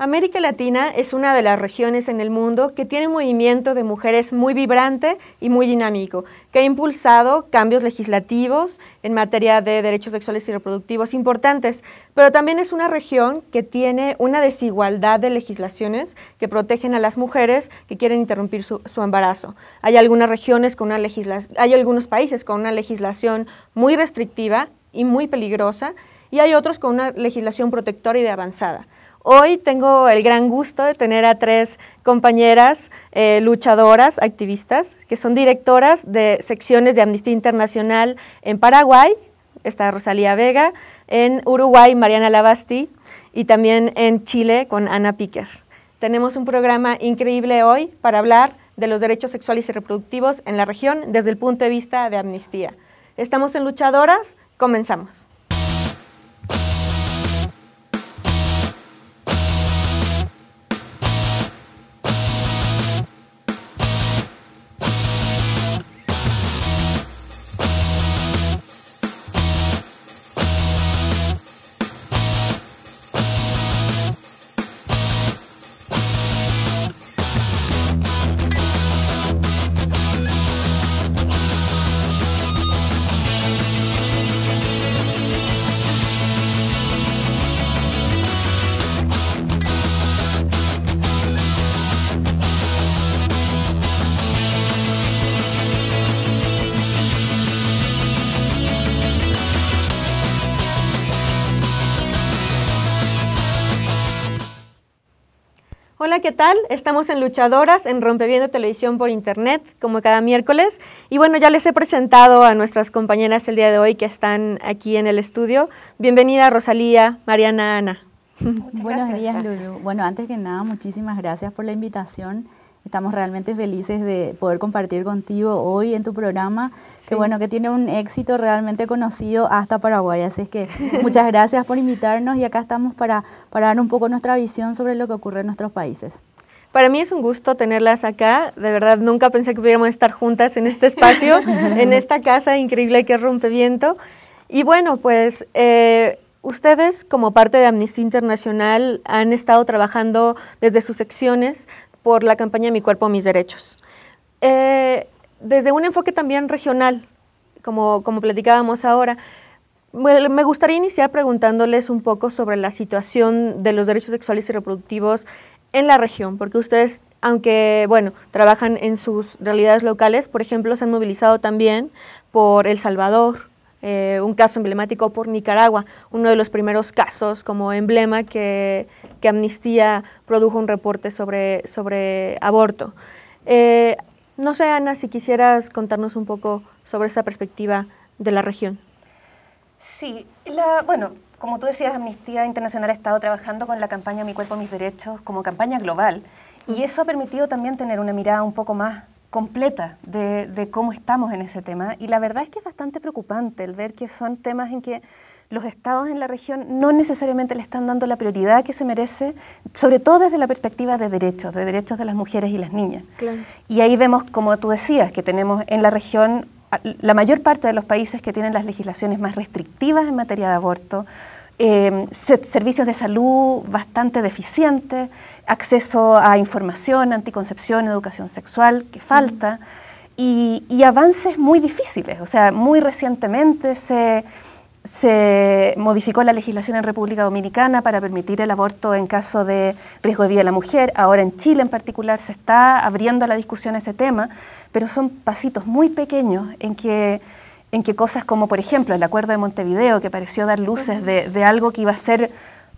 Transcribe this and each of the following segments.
América Latina es una de las regiones en el mundo que tiene un movimiento de mujeres muy vibrante y muy dinámico, que ha impulsado cambios legislativos en materia de derechos sexuales y reproductivos importantes, pero también es una región que tiene una desigualdad de legislaciones que protegen a las mujeres que quieren interrumpir su embarazo. Hay algunas regiones con hay algunos países con una legislación muy restrictiva y muy peligrosa, y hay otros con una legislación protectora y de avanzada. Hoy tengo el gran gusto de tener a tres compañeras luchadoras, activistas, que son directoras de secciones de Amnistía Internacional en Paraguay, está Rosalía Vega, en Uruguay, Mariana Labasti, y también en Chile con Ana Piquer. Tenemos un programa increíble hoy para hablar de los derechos sexuales y reproductivos en la región desde el punto de vista de Amnistía. Estamos en Luchadoras, comenzamos. Hola, ¿qué tal? Estamos en Luchadoras, en Rompeviento Televisión por Internet, como cada miércoles. Y bueno, ya les he presentado a nuestras compañeras el día de hoy que están aquí en el estudio. Bienvenida, Rosalía, Mariana, Ana. Buenos días, Lulu. Bueno, antes que nada, muchísimas gracias por la invitación. Estamos realmente felices de poder compartir contigo hoy en tu programa, que bueno, que tiene un éxito realmente conocido hasta Paraguay. Así es que muchas gracias por invitarnos y acá estamos para dar un poco nuestra visión sobre lo que ocurre en nuestros países. Para mí es un gusto tenerlas acá. De verdad, nunca pensé que pudiéramos estar juntas en este espacio, en esta casa increíble que es Rompeviento. Y bueno, pues ustedes como parte de Amnistía Internacional han estado trabajando desde sus secciones por la campaña Mi Cuerpo, Mis Derechos. Desde un enfoque también regional, como platicábamos ahora, me gustaría iniciar preguntándoles un poco sobre la situación de los derechos sexuales y reproductivos en la región, porque ustedes, aunque bueno, trabajan en sus realidades locales, por ejemplo, se han movilizado también por El Salvador, un caso emblemático por Nicaragua, uno de los primeros casos como emblema que Amnistía produjo un reporte sobre aborto. No sé, Ana, si quisieras contarnos un poco sobre esta perspectiva de la región. Sí, bueno, como tú decías, Amnistía Internacional ha estado trabajando con la campaña Mi Cuerpo, Mis Derechos como campaña global, y eso ha permitido también tener una mirada un poco más completa de cómo estamos en ese tema, y la verdad es que es bastante preocupante el ver que son temas en que los estados en la región no necesariamente le están dando la prioridad que se merece, sobre todo desde la perspectiva de derechos de las mujeres y las niñas. Claro. Y ahí vemos, como tú decías, que tenemos en la región la mayor parte de los países que tienen las legislaciones más restrictivas en materia de aborto, servicios de salud bastante deficientes, acceso a información, anticoncepción, educación sexual, que falta, y avances muy difíciles. O sea, muy recientemente se modificó la legislación en República Dominicana para permitir el aborto en caso de riesgo de vida de la mujer. Ahora en Chile en particular se está abriendo la discusión ese tema, pero son pasitos muy pequeños en que cosas como, por ejemplo, el Acuerdo de Montevideo, que pareció dar luces de algo que iba a ser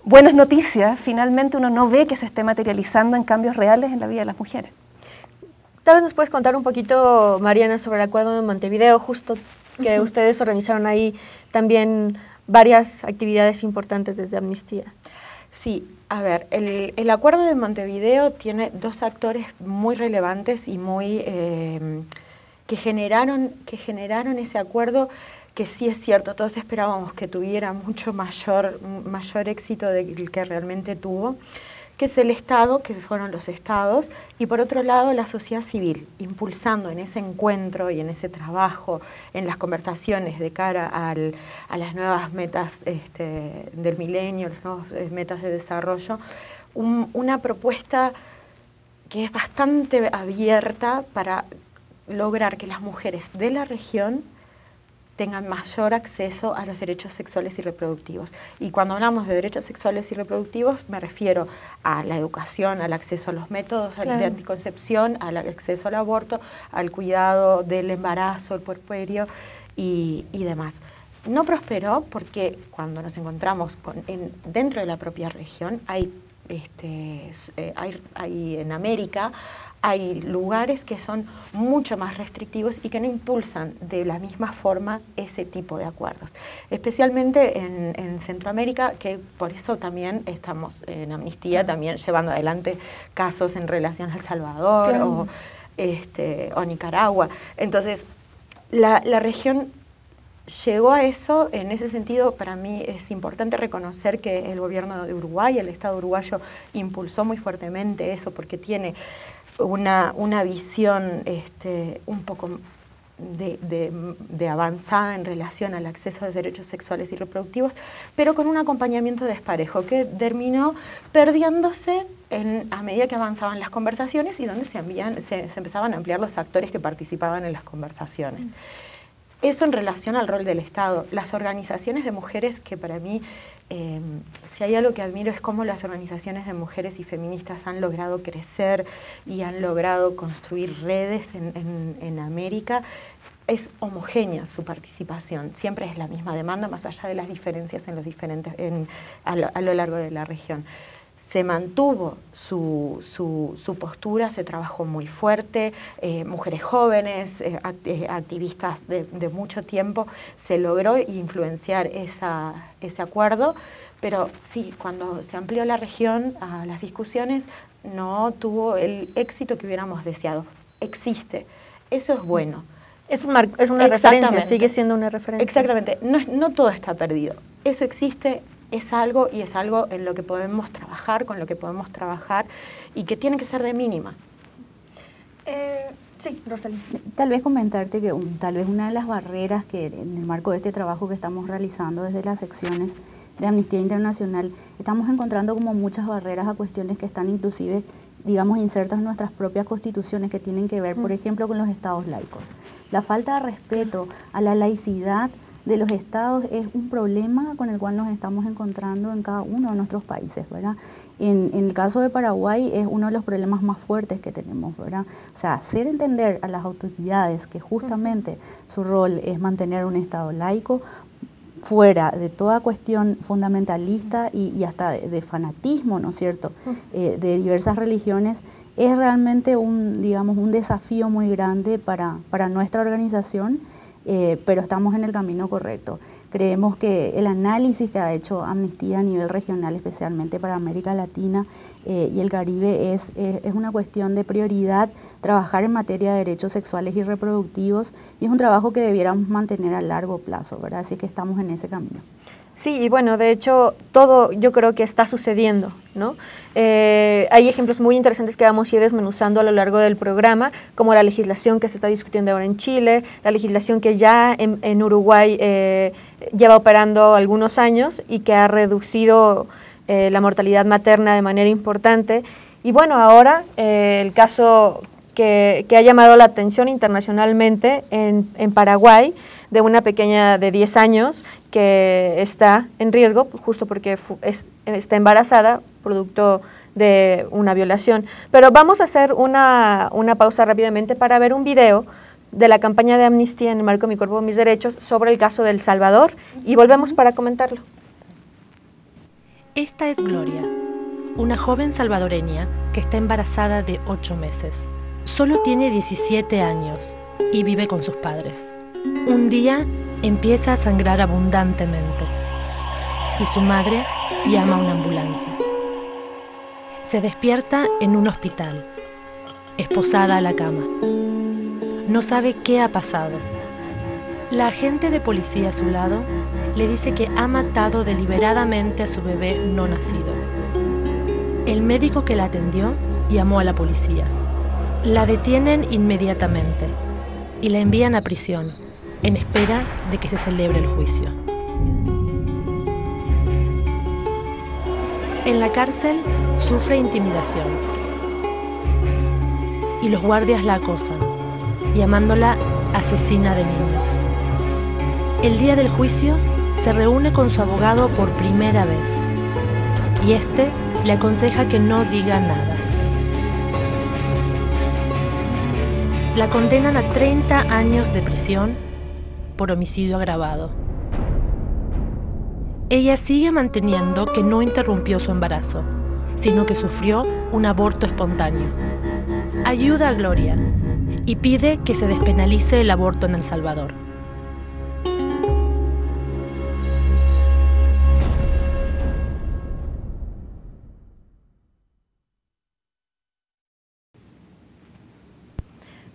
buenas noticias, finalmente uno no ve que se esté materializando en cambios reales en la vida de las mujeres. Tal vez nos puedes contar un poquito, Mariana, sobre el Acuerdo de Montevideo, justo que ustedes organizaron ahí también varias actividades importantes desde Amnistía. Sí, a ver, el Acuerdo de Montevideo tiene dos actores muy relevantes y muy que generaron ese acuerdo, que sí es cierto, todos esperábamos que tuviera mucho mayor éxito del que realmente tuvo, que es el Estado, que fueron los estados, y por otro lado la sociedad civil, impulsando en ese encuentro y en ese trabajo, en las conversaciones de cara a las nuevas metas del milenio, las nuevas metas de desarrollo, una propuesta que es bastante abierta para lograr que las mujeres de la región tengan mayor acceso a los derechos sexuales y reproductivos. Y cuando hablamos de derechos sexuales y reproductivos, me refiero a la educación, al acceso a los métodos de anticoncepción, al acceso al aborto, al cuidado del embarazo, el puerperio y demás. No prosperó porque cuando nos encontramos dentro de la propia región, hay en América, hay lugares que son mucho más restrictivos y que no impulsan de la misma forma ese tipo de acuerdos. Especialmente en Centroamérica, que por eso también estamos en Amnistía, también llevando adelante casos en relación a El Salvador o Nicaragua. Entonces, la región llegó a eso. En ese sentido, para mí es importante reconocer que el gobierno de Uruguay, el Estado uruguayo, impulsó muy fuertemente eso porque tiene una visión un poco de avanzada en relación al acceso a los derechos sexuales y reproductivos, pero con un acompañamiento desparejo que terminó perdiéndose a medida que avanzaban las conversaciones y donde se empezaban a ampliar los actores que participaban en las conversaciones. Eso en relación al rol del Estado. Las organizaciones de mujeres, que para mí, si hay algo que admiro, es cómo las organizaciones de mujeres y feministas han logrado crecer y han logrado construir redes en América. Es homogénea su participación, siempre es la misma demanda, más allá de las diferencias a lo largo de la región. Se mantuvo su postura, se trabajó muy fuerte, mujeres jóvenes, activistas de mucho tiempo, se logró influenciar ese acuerdo, pero sí, cuando se amplió la región a las discusiones, no tuvo el éxito que hubiéramos deseado. Existe, eso es bueno. Es una referencia, sigue siendo una referencia. Exactamente, no todo está perdido, eso existe. Es algo en lo que podemos trabajar, con lo que podemos trabajar y que tiene que ser de mínima. Sí, Rosalía. Tal vez comentarte que tal vez una de las barreras que en el marco de este trabajo que estamos realizando desde las secciones de Amnistía Internacional, estamos encontrando como muchas barreras a cuestiones que están inclusive, digamos, insertas en nuestras propias constituciones que tienen que ver, por ejemplo, con los estados laicos. La falta de respeto a la laicidad de los estados es un problema con el cual nos estamos encontrando en cada uno de nuestros países, ¿verdad? En el caso de Paraguay es uno de los problemas más fuertes que tenemos, ¿verdad? O sea, hacer entender a las autoridades que justamente su rol es mantener un estado laico, fuera de toda cuestión fundamentalista y hasta de fanatismo, ¿no es cierto?, de diversas religiones, es realmente un desafío muy grande para nuestra organización. Pero estamos en el camino correcto. Creemos que el análisis que ha hecho Amnistía a nivel regional, especialmente para América Latina y el Caribe, es una cuestión de prioridad trabajar en materia de derechos sexuales y reproductivos, y es un trabajo que debiéramos mantener a largo plazo, ¿verdad? Así que estamos en ese camino. Sí, y bueno, de hecho, todo yo creo que está sucediendo, ¿no? Hay ejemplos muy interesantes que vamos a ir desmenuzando a lo largo del programa, como la legislación que se está discutiendo ahora en Chile, la legislación que ya en Uruguay lleva operando algunos años y que ha reducido la mortalidad materna de manera importante. Y bueno, ahora el caso que ha llamado la atención internacionalmente en Paraguay, de una pequeña de 10 años que está en riesgo justo porque está embarazada, producto de una violación. Pero vamos a hacer una pausa rápidamente para ver un video de la campaña de Amnistía en el marco Mi Cuerpo, Mis Derechos sobre el caso de El Salvador y volvemos para comentarlo. Esta es Gloria, una joven salvadoreña que está embarazada de 8 meses. Solo tiene 17 años y vive con sus padres. Un día empieza a sangrar abundantemente y su madre llama a una ambulancia. Se despierta en un hospital, esposada a la cama. No sabe qué ha pasado. La agente de policía a su lado le dice que ha matado deliberadamente a su bebé no nacido. El médico que la atendió llamó a la policía. La detienen inmediatamente y la envían a prisión en espera de que se celebre el juicio. En la cárcel sufre intimidación y los guardias la acosan, llamándola asesina de niños. El día del juicio se reúne con su abogado por primera vez y este le aconseja que no diga nada. La condenan a 30 años de prisión por homicidio agravado. Ella sigue manteniendo que no interrumpió su embarazo, sino que sufrió un aborto espontáneo. Ayuda a Gloria y pide que se despenalice el aborto en El Salvador.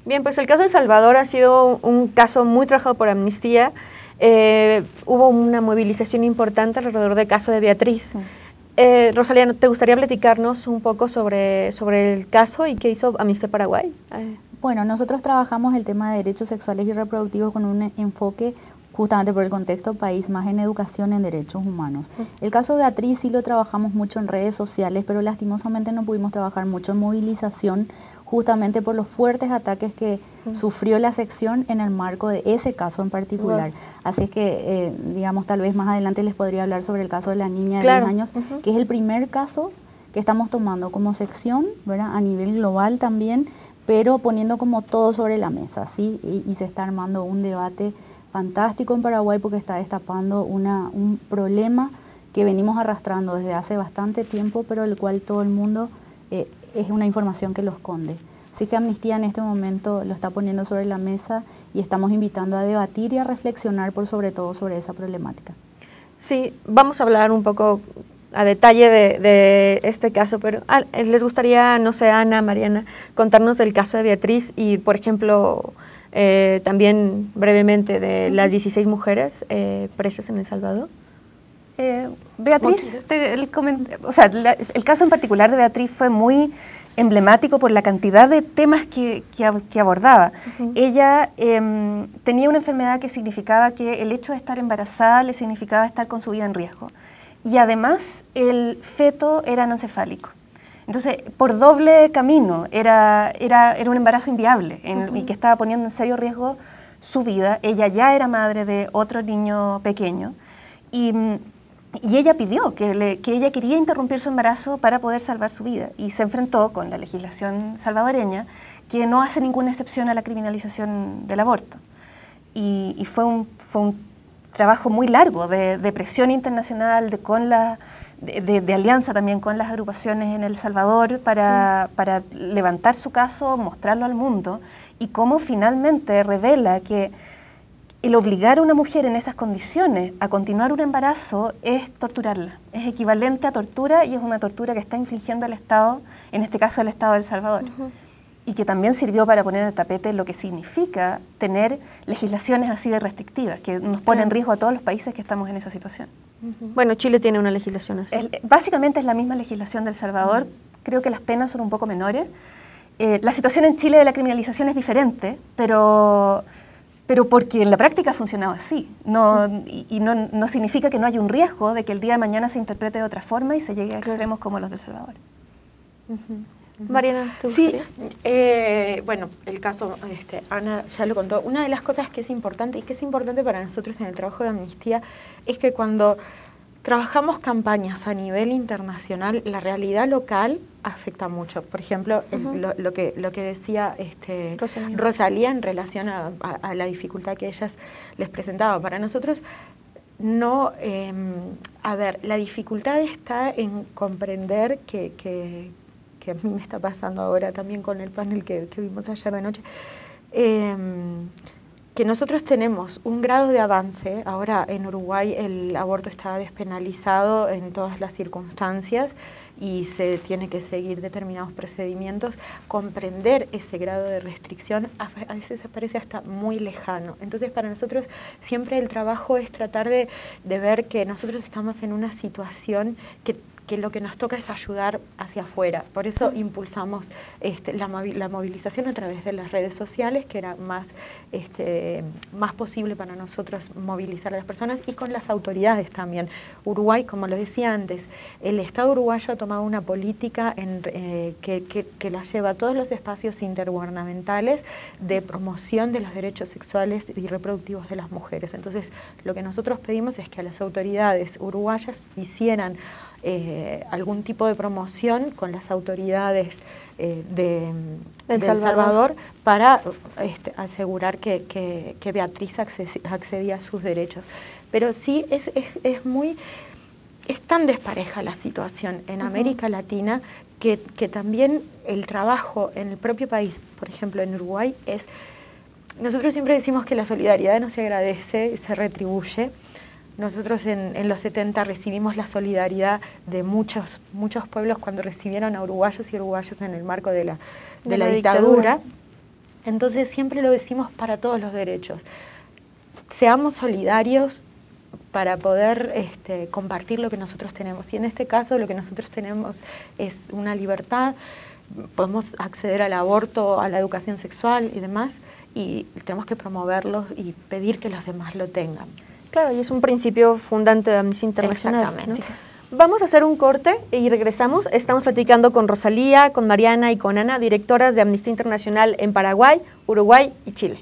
Bien, pues el caso de Salvador ha sido un caso muy trabajado por Amnistía. Hubo una movilización importante alrededor del caso de Beatriz. Rosalía, ¿te gustaría platicarnos un poco sobre el caso y qué hizo Amnistía Paraguay? Bueno, nosotros trabajamos el tema de derechos sexuales y reproductivos con un enfoque justamente por el contexto país, más en educación en derechos humanos. El caso de Beatriz sí lo trabajamos mucho en redes sociales, pero lastimosamente no pudimos trabajar mucho en movilización, justamente por los fuertes ataques que sufrió la sección en el marco de ese caso en particular. Así es que, digamos, tal vez más adelante les podría hablar sobre el caso de la niña de 10 años, que es el primer caso que estamos tomando como sección, ¿verdad? A nivel global también, pero poniendo como todo sobre la mesa, ¿sí? Y se está armando un debate fantástico en Paraguay porque está destapando un problema que venimos arrastrando desde hace bastante tiempo, pero el cual todo el mundo es una información que lo esconde. Así que Amnistía en este momento lo está poniendo sobre la mesa y estamos invitando a debatir y a reflexionar sobre todo sobre esa problemática. Sí, vamos a hablar un poco a detalle de este caso, pero ¿les gustaría, no sé, Ana, Mariana, contarnos del caso de Beatriz y, por ejemplo, también brevemente de las 16 mujeres presas en El Salvador? Beatriz, el caso en particular de Beatriz fue muy emblemático por la cantidad de temas que abordaba. Ella tenía una enfermedad que significaba que el hecho de estar embarazada le significaba estar con su vida en riesgo. Y además el feto era anencefálico. Entonces, por doble camino, era un embarazo inviable y que estaba poniendo en serio riesgo su vida. Ella ya era madre de otro niño pequeño y ella pidió que ella quería interrumpir su embarazo para poder salvar su vida y se enfrentó con la legislación salvadoreña que no hace ninguna excepción a la criminalización del aborto. Y fue un trabajo muy largo de presión internacional, de alianza también con las agrupaciones en El Salvador para levantar su caso, mostrarlo al mundo y cómo finalmente revela que el obligar a una mujer en esas condiciones a continuar un embarazo es torturarla, es equivalente a tortura y es una tortura que está infligiendo el Estado, en este caso el Estado de El Salvador, y que también sirvió para poner en el tapete lo que significa tener legislaciones así de restrictivas, que nos pone en riesgo a todos los países que estamos en esa situación. Bueno, Chile tiene una legislación así. Básicamente es la misma legislación de El Salvador, creo que las penas son un poco menores. La situación en Chile de la criminalización es diferente, pero porque en la práctica ha funcionado así. No significa que no haya un riesgo de que el día de mañana se interprete de otra forma y se llegue a extremos como los de El Salvador. Mariana, ¿tú? Sí, bueno, el caso, Ana ya lo contó. Una de las cosas que es importante y que es importante para nosotros en el trabajo de Amnistía es que cuando trabajamos campañas a nivel internacional, la realidad local afecta mucho. Por ejemplo, lo que decía Rosalía en relación a la dificultad que ellas les presentaba. Para nosotros, no, la dificultad está en comprender que a mí me está pasando ahora también con el panel que vimos ayer de noche, que nosotros tenemos un grado de avance. Ahora en Uruguay el aborto está despenalizado en todas las circunstancias y se tiene que seguir determinados procedimientos. Comprender ese grado de restricción a veces parece hasta muy lejano. Entonces para nosotros siempre el trabajo es tratar de ver que nosotros estamos en una situación que que lo que nos toca es ayudar hacia afuera. Por eso impulsamos la movilización a través de las redes sociales, que era más posible para nosotros movilizar a las personas, y con las autoridades también. Uruguay, como lo decía antes, el Estado uruguayo ha tomado una política que la lleva a todos los espacios intergubernamentales de promoción de los derechos sexuales y reproductivos de las mujeres. Entonces, lo que nosotros pedimos es que a las autoridades uruguayas hicieran algún tipo de promoción con las autoridades de El Salvador para asegurar que Beatriz accedía a sus derechos. Pero sí es tan despareja la situación en América Latina que también el trabajo en el propio país, por ejemplo en Uruguay, nosotros siempre decimos que la solidaridad no se agradece, se retribuye. Nosotros en los 70 recibimos la solidaridad de muchos pueblos cuando recibieron a uruguayos y uruguayas en el marco de la dictadura. Entonces siempre lo decimos para todos los derechos. Seamos solidarios para poder compartir lo que nosotros tenemos. Y en este caso lo que nosotros tenemos es una libertad, podemos acceder al aborto, a la educación sexual y demás, y tenemos que promoverlos y pedir que los demás lo tengan. Claro, y es un principio fundante de Amnistía Internacional. Exactamente. ¿No? Vamos a hacer un corte y regresamos. Estamos platicando con Rosalía, con Mariana y con Ana, directoras de Amnistía Internacional en Paraguay, Uruguay y Chile.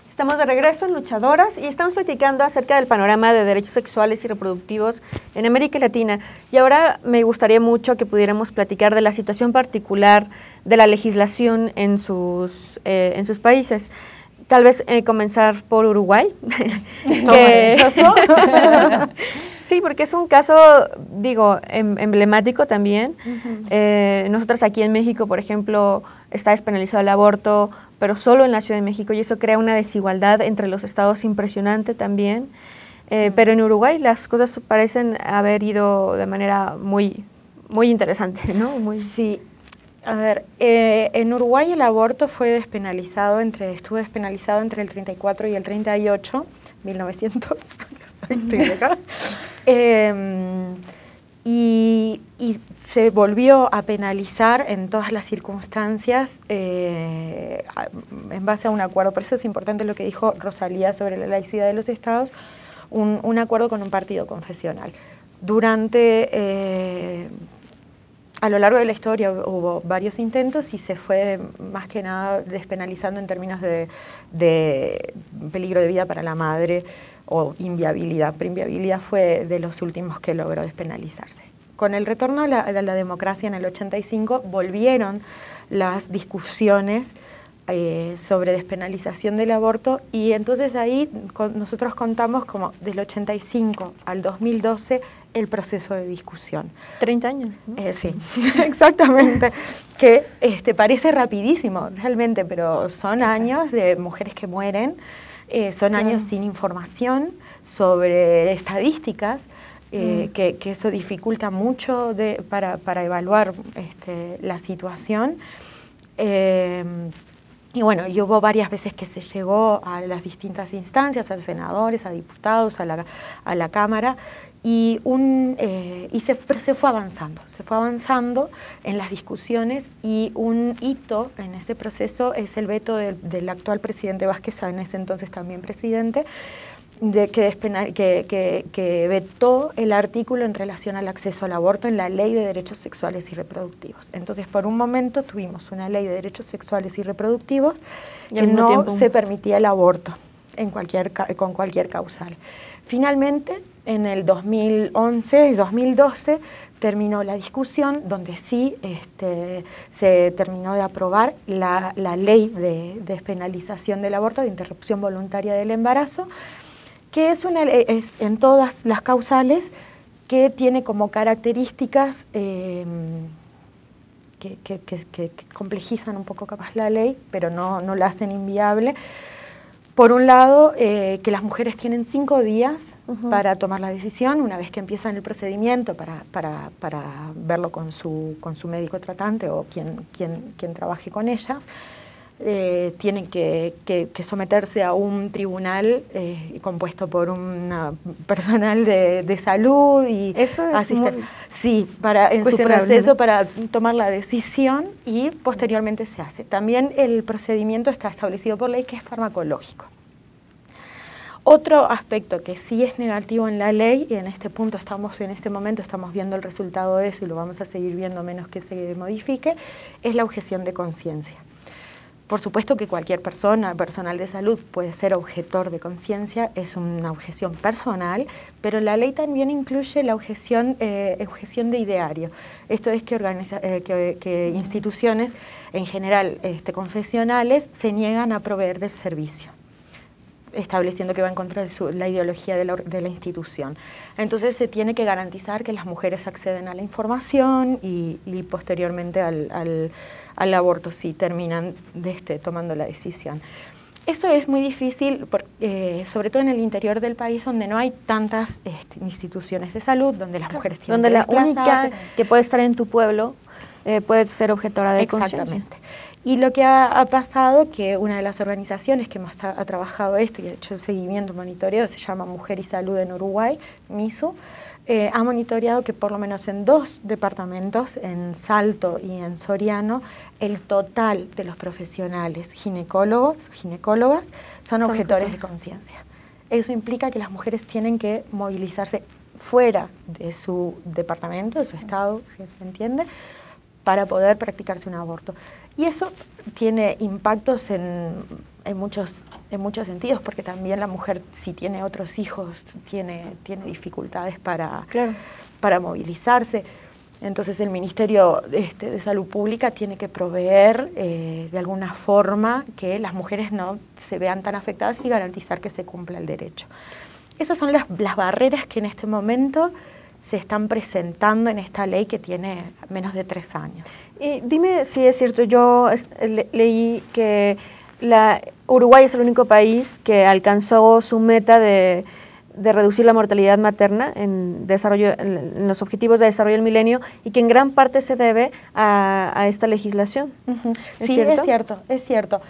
Estamos de regreso en Luchadoras y estamos platicando acerca del panorama de derechos sexuales y reproductivos en América Latina. Y ahora me gustaría mucho que pudiéramos platicar de la situación particular de la legislación en sus países. Tal vez comenzar por Uruguay. Sí, porque es un caso, digo, emblemático también. Nosotros aquí en México, por ejemplo, está despenalizado el aborto, pero solo en la Ciudad de México, y eso crea una desigualdad entre los estados impresionante también. Pero en Uruguay las cosas parecen haber ido de manera muy, muy interesante, ¿no? Sí. A ver, en Uruguay el aborto estuvo despenalizado entre el 34 y el 38, 1900, estoy acá. Y se volvió a penalizar en todas las circunstancias en base a un acuerdo. Por eso es importante lo que dijo Rosalía sobre la laicidad de los estados, un acuerdo con un partido confesional. A lo largo de la historia hubo varios intentos y se fue más que nada despenalizando en términos de peligro de vida para la madre o inviabilidad. Pero inviabilidad fue de los últimos que logró despenalizarse. Con el retorno a la democracia en el 85 volvieron las discusiones sobre despenalización del aborto, y entonces ahí nosotros contamos como del 85 al 2012 el proceso de discusión. 30 años, ¿no? Sí, exactamente, que parece rapidísimo realmente, pero son años de mujeres que mueren, son años sin información sobre estadísticas, que eso dificulta mucho para evaluar la situación. Y bueno, y hubo varias veces que se llegó a las distintas instancias, a senadores, a diputados, a la Cámara, pero se fue avanzando en las discusiones, y un hito en ese proceso es el veto del actual presidente Vázquez, en ese entonces también presidente, que vetó el artículo en relación al acceso al aborto en la Ley de Derechos Sexuales y Reproductivos. Entonces, por un momento tuvimos una Ley de Derechos Sexuales y Reproductivos que no se permitía el aborto con cualquier causal. Finalmente, en el 2011 y 2012 terminó la discusión, donde sí se terminó de aprobar la ley de despenalización del aborto, de interrupción voluntaria del embarazo, que es en todas las causales, que tiene como características que complejizan un poco capaz la ley, pero no la hacen inviable. Por un lado, que las mujeres tienen 5 días para tomar la decisión, una vez que empiezan el procedimiento, para verlo con su médico tratante o quien trabaje con ellas. Tienen que someterse a un tribunal compuesto por un personal de salud y asistente. Sí, en su proceso, ¿no?, para tomar la decisión, y posteriormente se hace. También el procedimiento está establecido por ley, que es farmacológico. Otro aspecto que sí es negativo en la ley, y en este momento estamos viendo el resultado de eso, y lo vamos a seguir viendo a menos que se modifique, es la objeción de conciencia. Por supuesto que cualquier personal de salud puede ser objetor de conciencia, es una objeción personal, pero la ley también incluye la objeción de ideario. Esto es que instituciones, en general confesionales, se niegan a proveer del servicio, estableciendo que va en contra de la ideología de la institución. Entonces se tiene que garantizar que las mujeres acceden a la información y posteriormente al aborto, si terminan tomando la decisión. Eso es muy difícil, sobre todo en el interior del país, donde no hay tantas instituciones de salud, donde las mujeres tienen que desplazarse. Donde la única que puede estar en tu pueblo puede ser objetora de conciencia. Exactamente. Y lo que ha pasado, que una de las organizaciones que más ha trabajado esto y ha hecho el seguimiento, monitoreo, se llama Mujer y Salud en Uruguay, MISU, ha monitoreado que por lo menos en 2 departamentos, en Salto y en Soriano, el total de los profesionales ginecólogas, son objetores de conciencia. Eso implica que las mujeres tienen que movilizarse fuera de su departamento, de su estado, si se entiende, para poder practicarse un aborto. Y eso tiene impactos en muchos sentidos, porque también la mujer, si tiene otros hijos, tiene dificultades para movilizarse. Entonces el Ministerio de Salud Pública tiene que proveer de alguna forma que las mujeres no se vean tan afectadas y garantizar que se cumpla el derecho. Esas son las barreras que en este momento se están presentando en esta ley que tiene menos de 3 años. Y dime si es cierto, yo leí que Uruguay es el único país que alcanzó su meta de reducir la mortalidad materna en los objetivos de desarrollo del milenio y que en gran parte se debe a esta legislación. Sí, es cierto.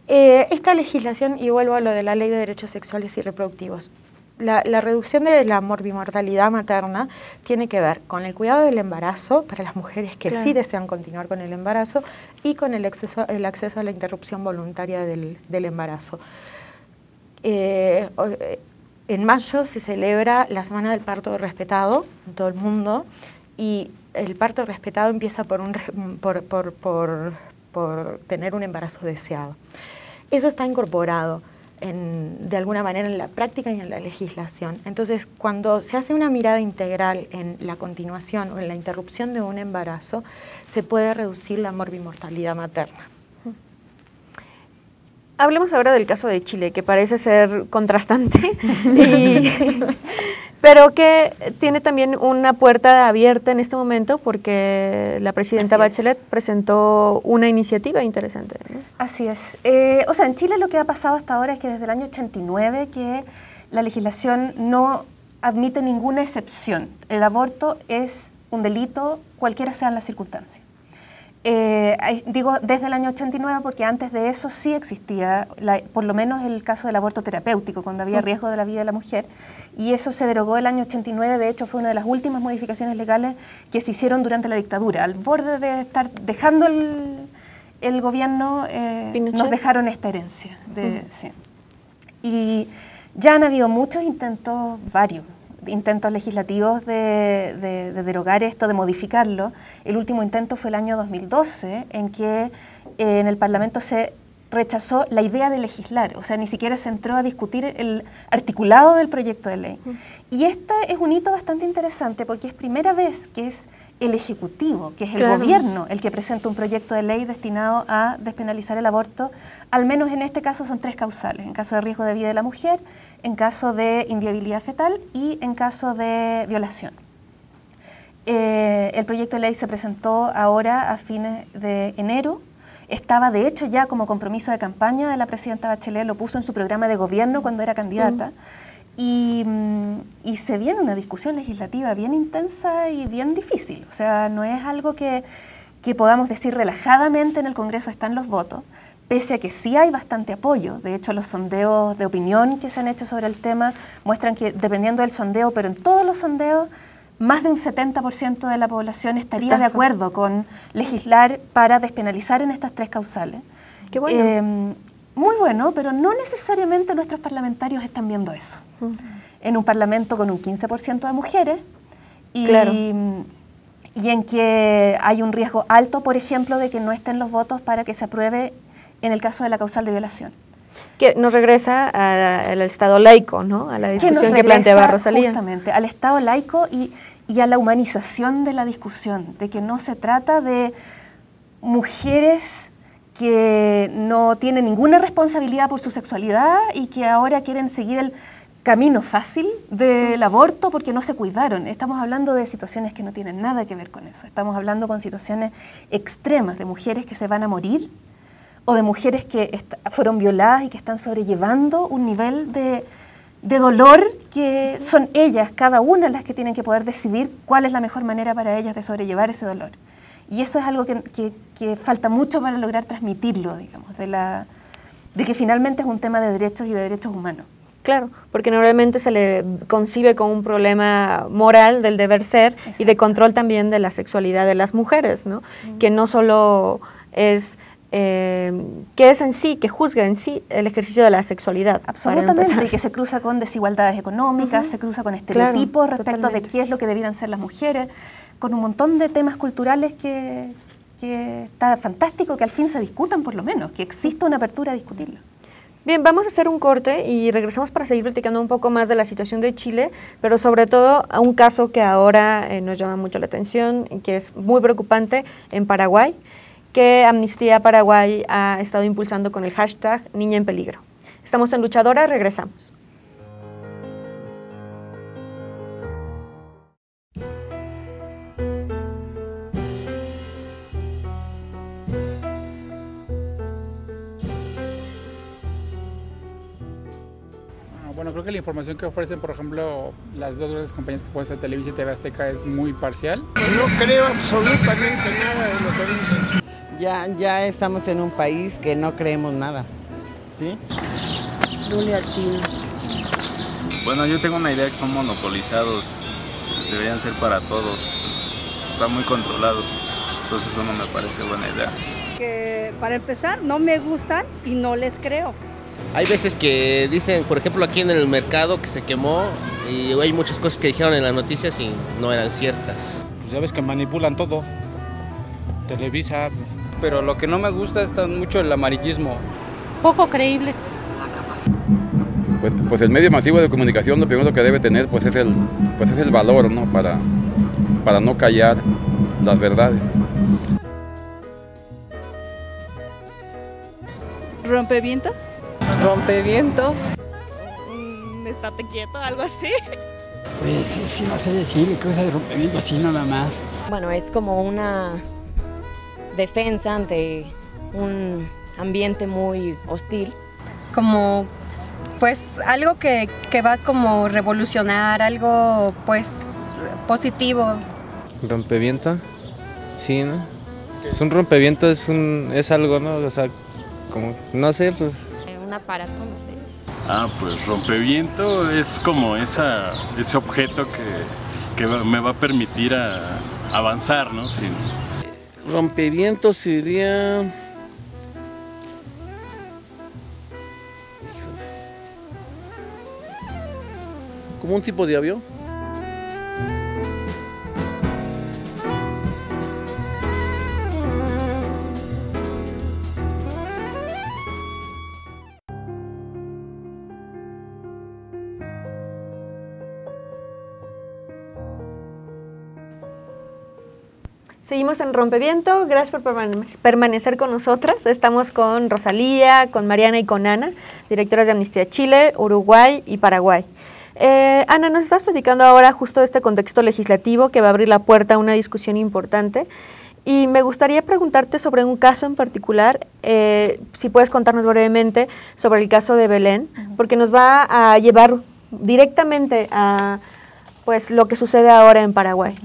Esta legislación, y vuelvo a lo de la Ley de Derechos Sexuales y Reproductivos, la reducción de la morbimortalidad materna tiene que ver con el cuidado del embarazo para las mujeres que sí desean continuar con el embarazo y con el acceso a la interrupción voluntaria del embarazo. En mayo se celebra la Semana del Parto Respetado en todo el mundo y el parto respetado empieza por tener un embarazo deseado. Eso está incorporado de alguna manera en la práctica y en la legislación. Entonces, cuando se hace una mirada integral en la continuación o en la interrupción de un embarazo, se puede reducir la morbimortalidad materna. Hablemos ahora del caso de Chile, que parece ser contrastante, pero que tiene también una puerta abierta en este momento porque la presidenta Bachelet presentó una iniciativa interesante, ¿no? Así es. O sea, en Chile lo que ha pasado hasta ahora es que desde el año 89 que la legislación no admite ninguna excepción. El aborto es un delito, cualquiera sean las circunstancias. Digo desde el año 89 porque antes de eso sí existía, por lo menos el caso del aborto terapéutico, cuando había riesgo de la vida de la mujer, y eso se derogó el año 89, de hecho fue una de las últimas modificaciones legales que se hicieron durante la dictadura. Al borde de estar dejando el gobierno, nos dejaron esta herencia. Sí. Y ya han habido muchos intentos, varios intentos legislativos de derogar esto, de modificarlo. El último intento fue el año 2012, en que en el Parlamento se rechazó la idea de legislar, o sea, ni siquiera se entró a discutir el articulado del proyecto de ley. Y este es un hito bastante interesante porque es primera vez que es el Ejecutivo, que es el gobierno, el que presenta un proyecto de ley destinado a despenalizar el aborto. Al menos en este caso son 3 causales: en caso de riesgo de vida de la mujer, en caso de inviabilidad fetal y en caso de violación. El proyecto de ley se presentó ahora a fines de enero. Estaba de hecho ya como compromiso de campaña de la presidenta Bachelet, lo puso en su programa de gobierno cuando era candidata. Y se viene una discusión legislativa bien intensa y bien difícil. O sea, no es algo que podamos decir relajadamente en el Congreso están los votos, pese a que sí hay bastante apoyo. De hecho, los sondeos de opinión que se han hecho sobre el tema muestran que, dependiendo del sondeo, pero en todos los sondeos, más de un 70% de la población estaría de acuerdo con legislar para despenalizar en estas 3 causales. Qué bueno. Muy bueno, pero no necesariamente nuestros parlamentarios están viendo eso. En un parlamento con un 15% de mujeres y en que hay un riesgo alto, por ejemplo, de que no estén los votos para que se apruebe en el caso de la causal de violación. Que nos regresa al Estado laico, ¿no? A la discusión que planteaba Rosalía. Justamente, al Estado laico y a la humanización de la discusión, de que no se trata de mujeres que no tienen ninguna responsabilidad por su sexualidad y que ahora quieren seguir el camino fácil del aborto porque no se cuidaron. Estamos hablando de situaciones que no tienen nada que ver con eso. Estamos hablando con situaciones extremas de mujeres que se van a morir o de mujeres que fueron violadas y que están sobrellevando un nivel de dolor que son ellas, cada una, las que tienen que poder decidir cuál es la mejor manera para ellas de sobrellevar ese dolor. Y eso es algo que falta mucho para lograr transmitirlo, digamos, de que finalmente es un tema de derechos y de derechos humanos. Claro, porque normalmente se le concibe como un problema moral del deber ser. Exacto. Y de control también de la sexualidad de las mujeres, ¿no? Que no solo es que es en sí, que juzga en sí el ejercicio de la sexualidad. Absolutamente, y que se cruza con desigualdades económicas, se cruza con estereotipos respecto de qué es lo que debieran ser las mujeres, con un montón de temas culturales que está fantástico que al fin se discutan por lo menos, que exista una apertura a discutirlo. Bien, vamos a hacer un corte y regresamos para seguir platicando un poco más de la situación de Chile, pero sobre todo a un caso que ahora nos llama mucho la atención y que es muy preocupante en Paraguay, que Amnistía Paraguay ha estado impulsando con el hashtag Niña en Peligro. Estamos en Luchadora, regresamos. Bueno, creo que la información que ofrecen, por ejemplo, las dos grandes compañías que pueden ser Televisa y TV Azteca es muy parcial. No creo absolutamente nada de lo que dicen. Ya estamos en un país que no creemos nada, ¿sí? Lule Altino. Bueno, yo tengo una idea que son monopolizados, deberían ser para todos, están muy controlados, entonces eso no me parece buena idea. Que para empezar no me gustan y no les creo. Hay veces que dicen, por ejemplo, aquí en el mercado que se quemó y hay muchas cosas que dijeron en las noticias y no eran ciertas. Pues ya ves que manipulan todo, Televisa. Pero lo que no me gusta es mucho el amarillismo. Poco creíbles. Pues el medio masivo de comunicación lo primero que debe tener pues es el valor, ¿no? Para no callar las verdades. ¿Rompeviento? ¿Rompeviento? Estate quieto, algo así. Pues sí, no sé decir cosas de rompeviento así nada más. Bueno, es como una defensa ante un ambiente muy hostil. Como pues algo que va como revolucionar, algo pues positivo. ¿Rompeviento? Sí, ¿no? Es un rompeviento, es algo, ¿no? O sea, como, no sé, pues... Un aparato, no sé. Pues rompeviento es como ese objeto que me va a permitir avanzar, ¿no? Sí. Rompeviento sería... ¿como un tipo de avión? Seguimos en Rompeviento, gracias por permanecer con nosotras. Estamos con Rosalía, con Mariana y con Ana, directoras de Amnistía Chile, Uruguay y Paraguay. Ana, nos estás platicando ahora justo de este contexto legislativo que va a abrir la puerta a una discusión importante y me gustaría preguntarte sobre un caso en particular, si puedes contarnos brevemente sobre el caso de Belén, porque nos va a llevar directamente a pues, lo que sucede ahora en Paraguay.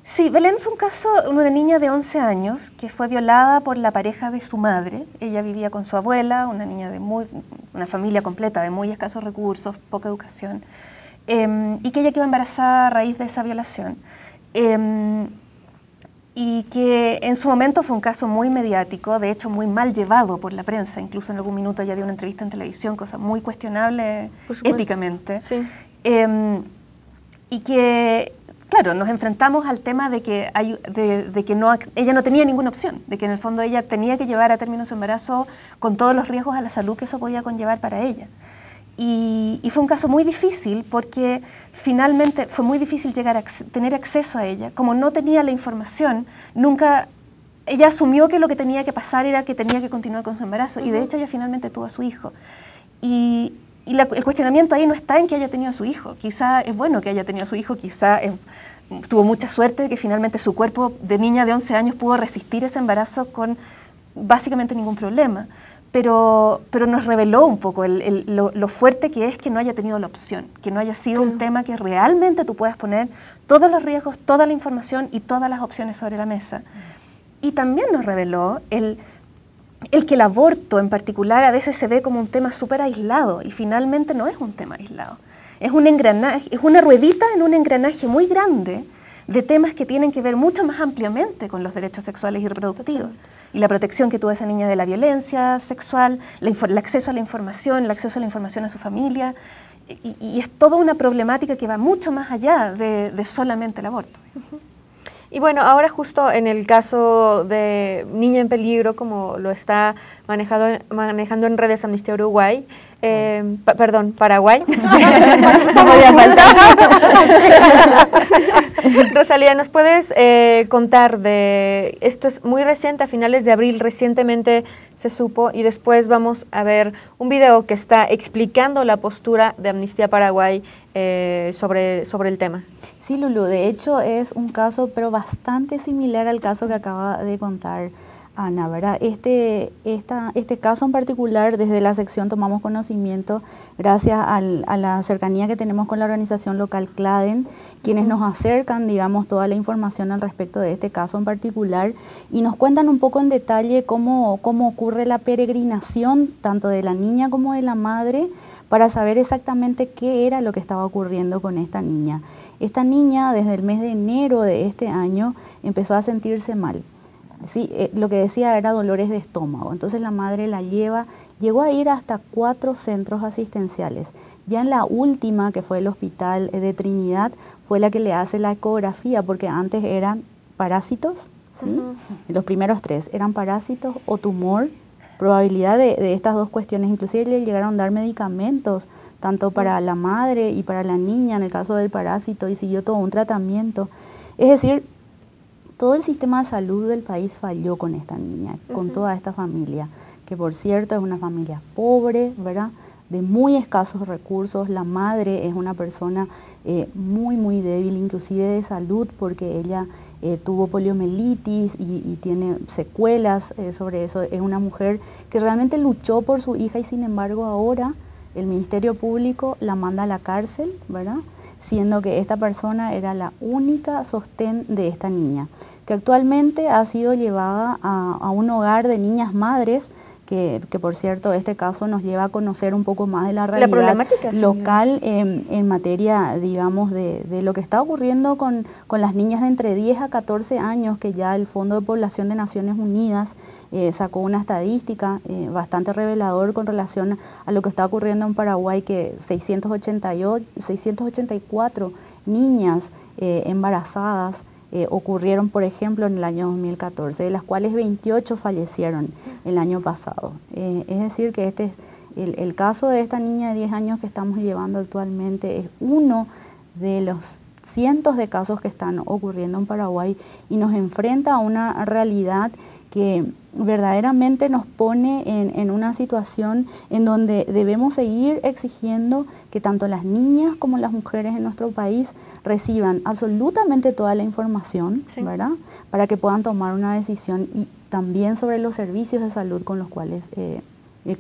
Sí, Belén fue un caso de una niña de 11 años que fue violada por la pareja de su madre. Ella vivía con su abuela, una niña de una familia completa de muy escasos recursos, poca educación, y que ella quedó embarazada a raíz de esa violación. Y que en su momento fue un caso muy mediático, de hecho muy mal llevado por la prensa, incluso en algún minuto ella dio una entrevista en televisión, cosa muy cuestionable éticamente. Sí. Y que... Claro, nos enfrentamos al tema de que, ella no tenía ninguna opción, de que en el fondo ella tenía que llevar a término su embarazo con todos los riesgos a la salud que eso podía conllevar para ella. Y fue un caso muy difícil porque finalmente fue muy difícil tener acceso a ella. Como no tenía la información, ella asumió que lo que tenía que pasar era que tenía que continuar con su embarazo y de hecho ella finalmente tuvo a su hijo. Y el cuestionamiento ahí no está en que haya tenido a su hijo. Quizá es bueno que haya tenido a su hijo, quizá tuvo mucha suerte de que finalmente su cuerpo de niña de 11 años pudo resistir ese embarazo con básicamente ningún problema. Pero nos reveló un poco lo fuerte que es que no haya tenido la opción, que no haya sido un tema que realmente tú puedas poner todos los riesgos, toda la información y todas las opciones sobre la mesa. Y también nos reveló el que el aborto en particular a veces se ve como un tema súper aislado y finalmente no es un tema aislado. Es un engranaje, es una ruedita en un engranaje muy grande de temas que tienen que ver mucho más ampliamente con los derechos sexuales y reproductivos. Y la protección que tuvo esa niña de la violencia sexual, el acceso a la información, el acceso a la información a su familia. Y es toda una problemática que va mucho más allá de solamente el aborto. Y bueno, ahora justo en el caso de Niña en Peligro, como lo está manejando en redes Amnistía Uruguay, perdón, Paraguay. Rosalía, ¿nos puedes contar de esto? Es muy reciente, a finales de abril, recientemente se supo, y después vamos a ver un video que está explicando la postura de Amnistía Paraguay sobre el tema. Sí, Lulu, de hecho es un caso, pero bastante similar al caso que acaba de contar Ana, ¿verdad? Este caso en particular, desde la sección tomamos conocimiento gracias a la cercanía que tenemos con la organización local CLADEN, quienes nos acercan, digamos, toda la información al respecto de este caso en particular y nos cuentan un poco en detalle cómo ocurre la peregrinación tanto de la niña como de la madre para saber exactamente qué era lo que estaba ocurriendo con esta niña. Esta niña, desde el mes de enero de este año, empezó a sentirse mal. Sí, lo que decía era dolores de estómago, entonces la madre la llegó a ir hasta 4 centros asistenciales. Ya en la última, que fue el hospital de Trinidad, fue la que le hace la ecografía, porque antes eran parásitos, ¿sí? Los primeros 3 eran parásitos o tumor, probabilidad de estas 2 cuestiones, inclusive le llegaron a dar medicamentos, tanto para la madre y para la niña, en el caso del parásito, y siguió todo un tratamiento. Es decir, todo el sistema de salud del país falló con esta niña, con toda esta familia, que por cierto es una familia pobre, ¿verdad?, de muy escasos recursos. La madre es una persona muy débil, inclusive de salud, porque ella tuvo poliomielitis y tiene secuelas sobre eso. Es una mujer que realmente luchó por su hija y sin embargo ahora el Ministerio Público la manda a la cárcel, ¿verdad?, siendo que esta persona era la única sostén de esta niña, que actualmente ha sido llevada a un hogar de niñas madres, que por cierto este caso nos lleva a conocer un poco más de la realidad local en materia, digamos, de lo que está ocurriendo con las niñas de entre 10 a 14 años, que ya el Fondo de Población de Naciones Unidas sacó una estadística bastante revelador con relación a lo que está ocurriendo en Paraguay, que 684 niñas embarazadas ocurrieron, por ejemplo, en el año 2014, de las cuales 28 fallecieron el año pasado. Es decir, que este es el caso de esta niña de 10 años que estamos llevando actualmente, es uno de los cientos de casos que están ocurriendo en Paraguay y nos enfrenta a una realidad que verdaderamente nos pone en una situación en donde debemos seguir exigiendo que tanto las niñas como las mujeres en nuestro país reciban absolutamente toda la información, ¿verdad?, para que puedan tomar una decisión, y también sobre los servicios de salud con los cuales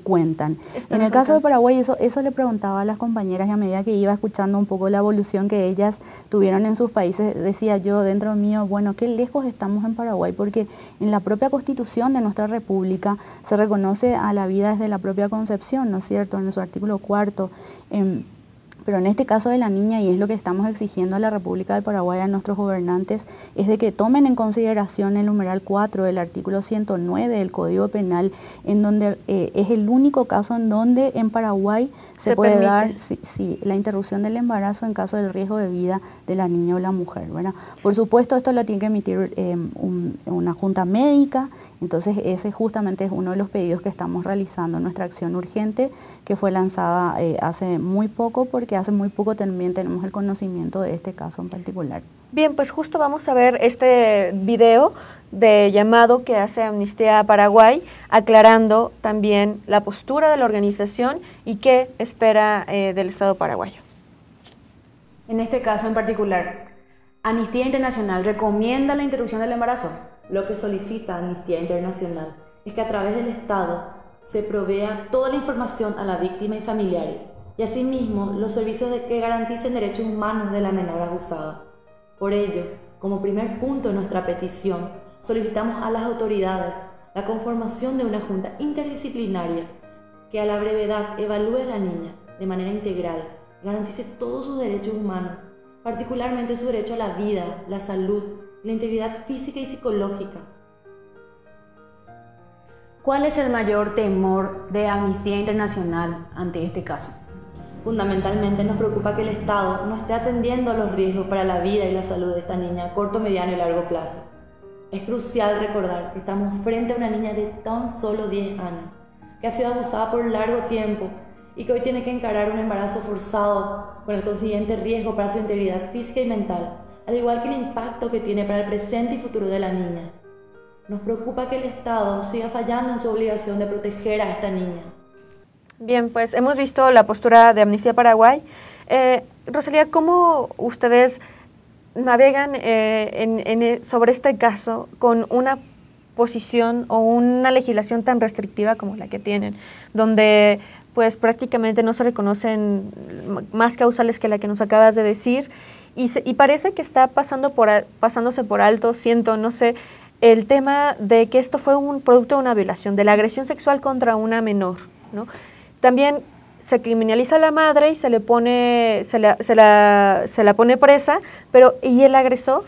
cuentan. En el caso de Paraguay, eso le preguntaba a las compañeras, y a medida que iba escuchando un poco la evolución que ellas tuvieron en sus países, decía yo dentro mío, bueno, qué lejos estamos en Paraguay, porque en la propia Constitución de nuestra República se reconoce a la vida desde la propia concepción, ¿no es cierto?, en su artículo 4, pero en este caso de la niña, y es lo que estamos exigiendo a la República del Paraguay, a nuestros gobernantes, es de que tomen en consideración el numeral 4 del artículo 109 del Código Penal, en donde es el único caso en donde en Paraguay se puede dar la interrupción del embarazo en caso del riesgo de vida de la niña o la mujer, ¿verdad? Por supuesto, esto lo tiene que emitir una junta médica. Entonces ese justamente es uno de los pedidos que estamos realizando en nuestra acción urgente, que fue lanzada hace muy poco, porque hace muy poco también tenemos el conocimiento de este caso en particular. Bien, pues justo vamos a ver este video de llamado que hace Amnistía Paraguay, aclarando también la postura de la organización y qué espera del Estado paraguayo. En este caso en particular, Amnistía Internacional recomienda la interrupción del embarazo. Lo que solicita Amnistía Internacional es que a través del Estado se provea toda la información a la víctima y familiares, y asimismo los servicios que garanticen derechos humanos de la menor abusada. Por ello, como primer punto de nuestra petición, solicitamos a las autoridades la conformación de una junta interdisciplinaria que a la brevedad evalúe a la niña de manera integral, garantice todos sus derechos humanos, particularmente su derecho a la vida, la salud, la integridad física y psicológica. ¿Cuál es el mayor temor de Amnistía Internacional ante este caso? Fundamentalmente nos preocupa que el Estado no esté atendiendo a los riesgos para la vida y la salud de esta niña a corto, mediano y largo plazo. Es crucial recordar que estamos frente a una niña de tan solo 10 años, que ha sido abusada por largo tiempo y que hoy tiene que encarar un embarazo forzado con el consiguiente riesgo para su integridad física y mental, al igual que el impacto que tiene para el presente y futuro de la niña. Nos preocupa que el Estado siga fallando en su obligación de proteger a esta niña. Bien, pues hemos visto la postura de Amnistía Paraguay. Rosalía, ¿cómo ustedes navegan sobre este caso con una posición o una legislación tan restrictiva como la que tienen, donde pues prácticamente no se reconocen más causales que la que nos acabas de decir y parece que está pasándose por alto, no sé, el tema de que esto fue un producto de una violación, de la agresión sexual contra una menor, ¿no? También se criminaliza a la madre y se la pone presa, pero ¿y el agresor?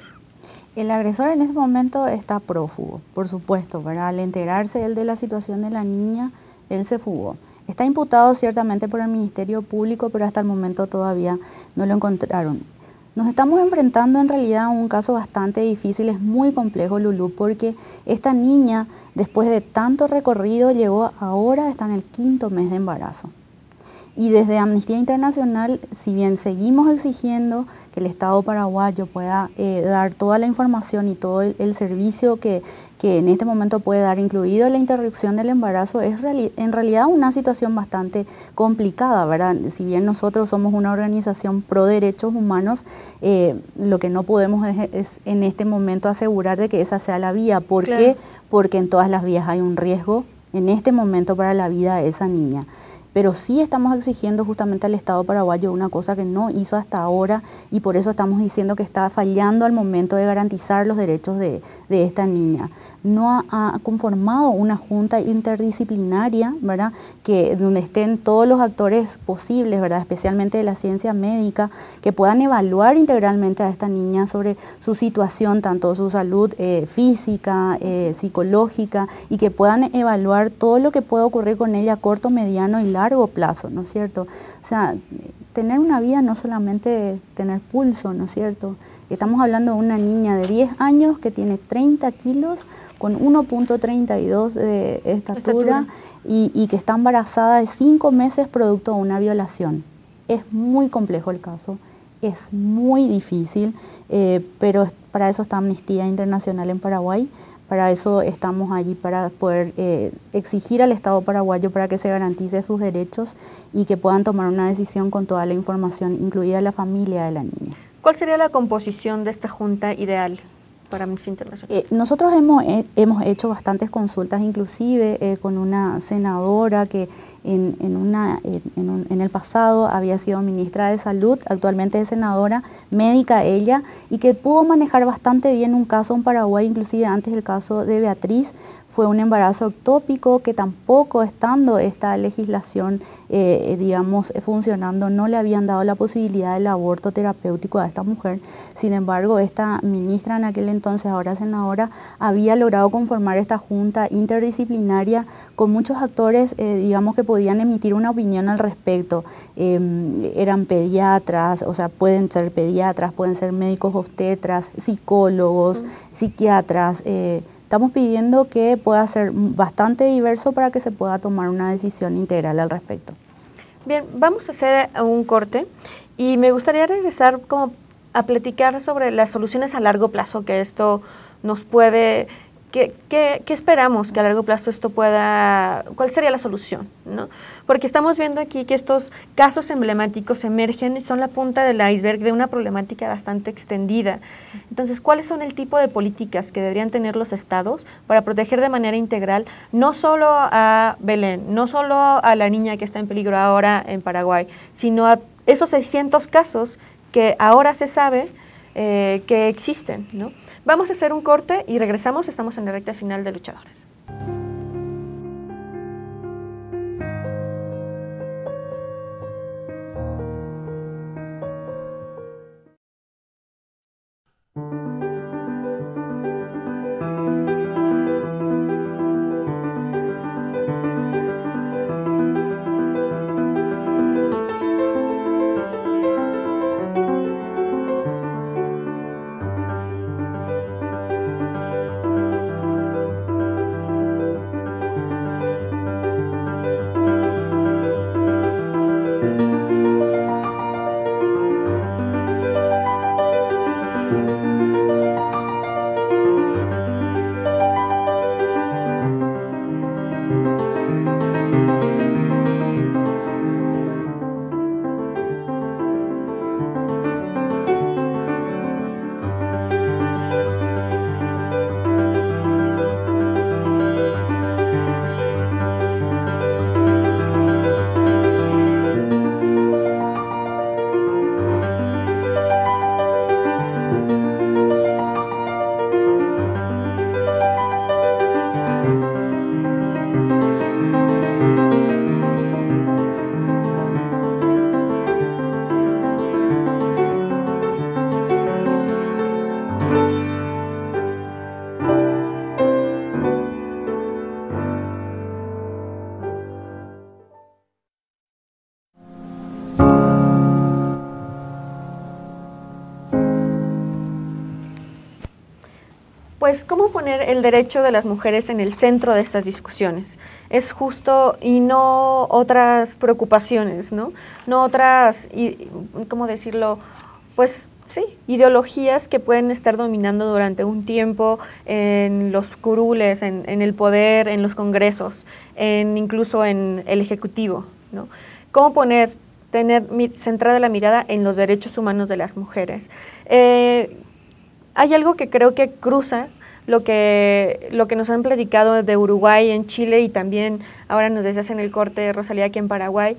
El agresor en ese momento está prófugo, por supuesto, ¿verdad? Al enterarse él de la situación de la niña, él se fugó. Está imputado ciertamente por el Ministerio Público, pero hasta el momento todavía no lo encontraron. Nos estamos enfrentando en realidad a un caso bastante difícil, es muy complejo, Lulú, porque esta niña, después de tanto recorrido, ahora está en el 5º mes de embarazo. Y desde Amnistía Internacional, si bien seguimos exigiendo que el Estado paraguayo pueda dar toda la información y todo el servicio que en este momento puede dar, incluido la interrupción del embarazo, es en realidad una situación bastante complicada, ¿verdad? Si bien nosotros somos una organización pro derechos humanos, lo que no podemos es en este momento asegurar de que esa sea la vía. ¿Por qué? Porque en todas las vías hay un riesgo en este momento para la vida de esa niña. Pero sí estamos exigiendo justamente al Estado paraguayo una cosa que no hizo hasta ahora y por eso estamos diciendo que está fallando al momento de garantizar los derechos de esta niña. No ha conformado una junta interdisciplinaria, ¿verdad? Donde estén todos los actores posibles, ¿verdad? Especialmente de la ciencia médica, que puedan evaluar integralmente a esta niña sobre su situación, tanto su salud física, psicológica, y que puedan evaluar todo lo que puede ocurrir con ella a corto, mediano y largo plazo, ¿no es cierto? O sea, tener una vida no solamente tener pulso, ¿no es cierto? Estamos hablando de una niña de 10 años que tiene 30 kilos, con 1.32 de estatura y que está embarazada de 5 meses producto de una violación. Es muy complejo el caso, es muy difícil, pero para eso está Amnistía Internacional en Paraguay, para eso estamos allí, para poder exigir al Estado paraguayo para que se garantice sus derechos y que puedan tomar una decisión con toda la información, incluida la familia de la niña. ¿Cuál sería la composición de esta junta ideal para Amnistía Internacional? Nosotros hemos hecho bastantes consultas, inclusive con una senadora que en el pasado había sido ministra de Salud, actualmente es senadora, médica ella, y que pudo manejar bastante bien un caso en Paraguay, inclusive antes del caso de Beatriz. Fue un embarazo ectópico que tampoco, estando esta legislación, digamos, funcionando, no le habían dado la posibilidad del aborto terapéutico a esta mujer. Sin embargo, esta ministra en aquel entonces, ahora senadora, había logrado conformar esta junta interdisciplinaria con muchos actores, digamos, que podían emitir una opinión al respecto. Eran pediatras, o sea, pueden ser pediatras, pueden ser médicos obstetras, psicólogos, psiquiatras. Estamos pidiendo que pueda ser bastante diverso para que se pueda tomar una decisión integral al respecto. Bien, vamos a hacer un corte y me gustaría regresar como a platicar sobre las soluciones a largo plazo que esto nos puede... ¿Qué esperamos que a largo plazo esto pueda... ¿Cuál sería la solución, ¿no? Porque estamos viendo aquí que estos casos emblemáticos emergen y son la punta del iceberg de una problemática bastante extendida. Entonces, ¿cuáles son el tipo de políticas que deberían tener los estados para proteger de manera integral no solo a Belén, no solo a la niña que está en peligro ahora en Paraguay, sino a esos 600 casos que ahora se sabe que existen, ¿no? Vamos a hacer un corte y regresamos, estamos en la recta final de Luchadores. pues, ¿cómo poner el derecho de las mujeres en el centro de estas discusiones? Es justo y no otras preocupaciones, ¿no? No otras, ¿cómo decirlo? Pues sí, ideologías que pueden estar dominando durante un tiempo en los curules, en el poder, en los congresos, incluso en el ejecutivo, ¿no? ¿Cómo centrada la mirada en los derechos humanos de las mujeres? Hay algo que creo que cruza lo que nos han platicado de Uruguay en Chile y también ahora nos decías en el corte, Rosalía, aquí en Paraguay,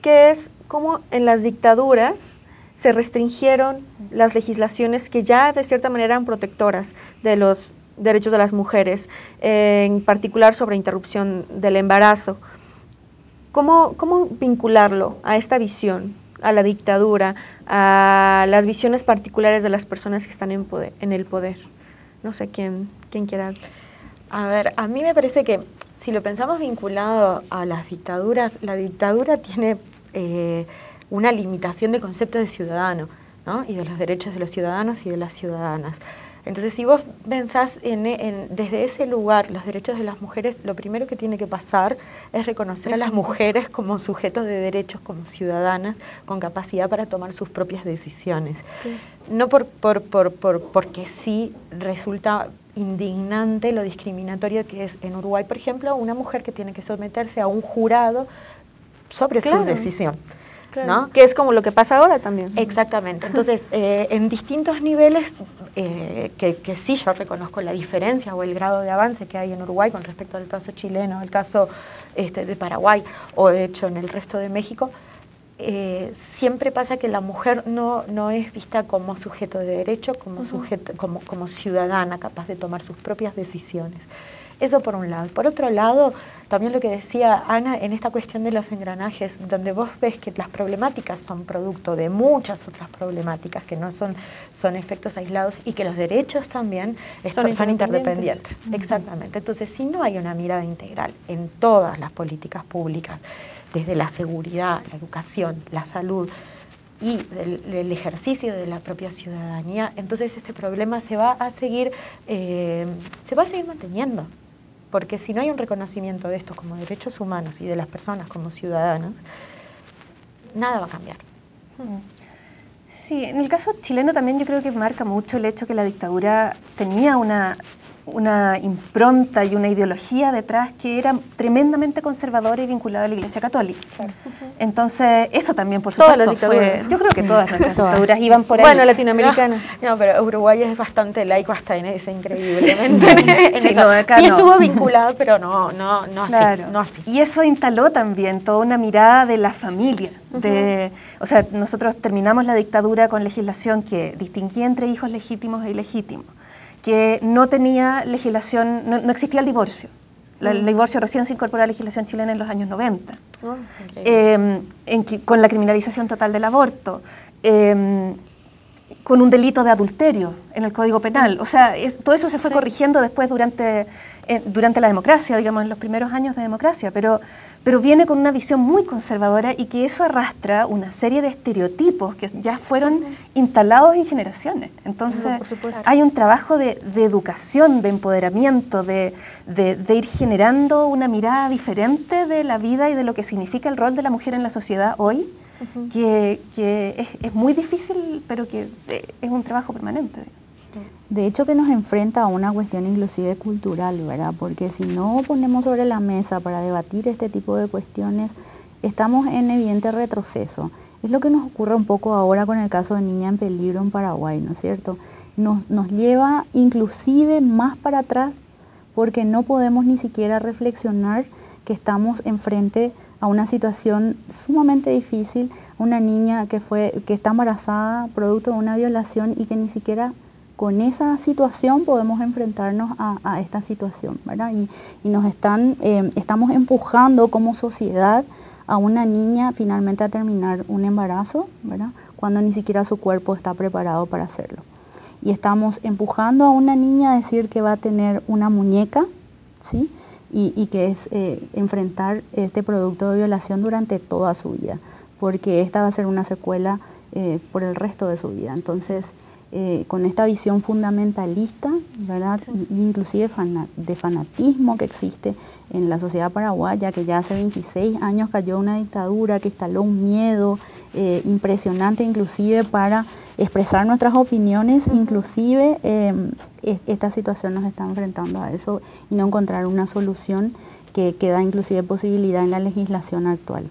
que es cómo en las dictaduras se restringieron las legislaciones que ya de cierta manera eran protectoras de los derechos de las mujeres, en particular sobre interrupción del embarazo. ¿Cómo vincularlo a esta visión, a la dictadura, a las visiones particulares de las personas que están en el poder? No sé quién quiera. A ver, a mí me parece que si lo pensamos vinculado a las dictaduras, la dictadura tiene una limitación de concepto de ciudadano, ¿no? Y de los derechos de los ciudadanos y de las ciudadanas. Entonces, si vos pensás desde ese lugar los derechos de las mujeres, lo primero que tiene que pasar es reconocer a las mujeres como sujetos de derechos, como ciudadanas, con capacidad para tomar sus propias decisiones. Sí. No porque sí resulta indignante lo discriminatorio que es en Uruguay, por ejemplo, una mujer que tiene que someterse a un jurado sobre su decisión. Claro. ¿No? Que es como lo que pasa ahora también. Exactamente. Entonces, en distintos niveles, que sí yo reconozco la diferencia o el grado de avance que hay en Uruguay con respecto al caso chileno, el caso de Paraguay o de hecho en el resto de México, siempre pasa que la mujer no es vista como sujeto de derecho, como ciudadana capaz de tomar sus propias decisiones. Eso por un lado. Por otro lado, también lo que decía Ana en esta cuestión de los engranajes, donde vos ves que las problemáticas son producto de muchas otras problemáticas que no son efectos aislados y que los derechos también son interdependientes. Exactamente. Entonces, si no hay una mirada integral en todas las políticas públicas, desde la seguridad, la educación, la salud y el ejercicio de la propia ciudadanía, entonces este problema se va a seguir manteniendo. Porque si no hay un reconocimiento de estos como derechos humanos y de las personas como ciudadanos, nada va a cambiar. Sí, en el caso chileno también yo creo que marca mucho el hecho que la dictadura tenía una impronta y una ideología detrás que era tremendamente conservadora y vinculada a la Iglesia Católica. Claro. Entonces, eso también, por supuesto, fue... Yo creo que todas nuestras dictaduras iban por ahí. Bueno, latinoamericana. No, pero Uruguay es bastante laico hasta en ese, increíblemente. Sí, acá sí estuvo vinculado, pero no así, claro. No así. Y eso instaló también toda una mirada de la familia. O sea, nosotros terminamos la dictadura con legislación que distinguía entre hijos legítimos e ilegítimos, que no tenía legislación, no existía el divorcio. El divorcio recién se incorporó a la legislación chilena en los años 90, con la criminalización total del aborto, con un delito de adulterio en el Código Penal. O sea, todo eso se fue corrigiendo después durante la democracia, digamos, en los primeros años de democracia, pero viene con una visión muy conservadora y que eso arrastra una serie de estereotipos que ya fueron instalados en generaciones. Entonces, hay un trabajo de educación, de empoderamiento, de ir generando una mirada diferente de la vida y de lo que significa el rol de la mujer en la sociedad hoy, que es muy difícil, pero que es un trabajo permanente. De hecho que nos enfrenta a una cuestión inclusive cultural, ¿verdad? Porque si no ponemos sobre la mesa para debatir este tipo de cuestiones, estamos en evidente retroceso. Es lo que nos ocurre un poco ahora con el caso de Niña en Peligro en Paraguay, ¿no es cierto? Nos lleva inclusive más para atrás porque no podemos ni siquiera reflexionar que estamos enfrente a una situación sumamente difícil, una niña que está embarazada producto de una violación y que ni siquiera con esa situación podemos enfrentarnos a esta situación, ¿verdad? Y estamos empujando como sociedad a una niña finalmente a terminar un embarazo, ¿verdad? Cuando ni siquiera su cuerpo está preparado para hacerlo. Y estamos empujando a una niña a decir que va a tener una muñeca, ¿sí? Y que es enfrentar este producto de violación durante toda su vida, porque esta va a ser una secuela por el resto de su vida. Entonces, con esta visión fundamentalista, ¿verdad? Y inclusive de fanatismo que existe en la sociedad paraguaya, que ya hace 26 años cayó una dictadura que instaló un miedo impresionante inclusive para expresar nuestras opiniones, inclusive esta situación nos está enfrentando a eso y no encontrar una solución que da inclusive posibilidad en la legislación actual.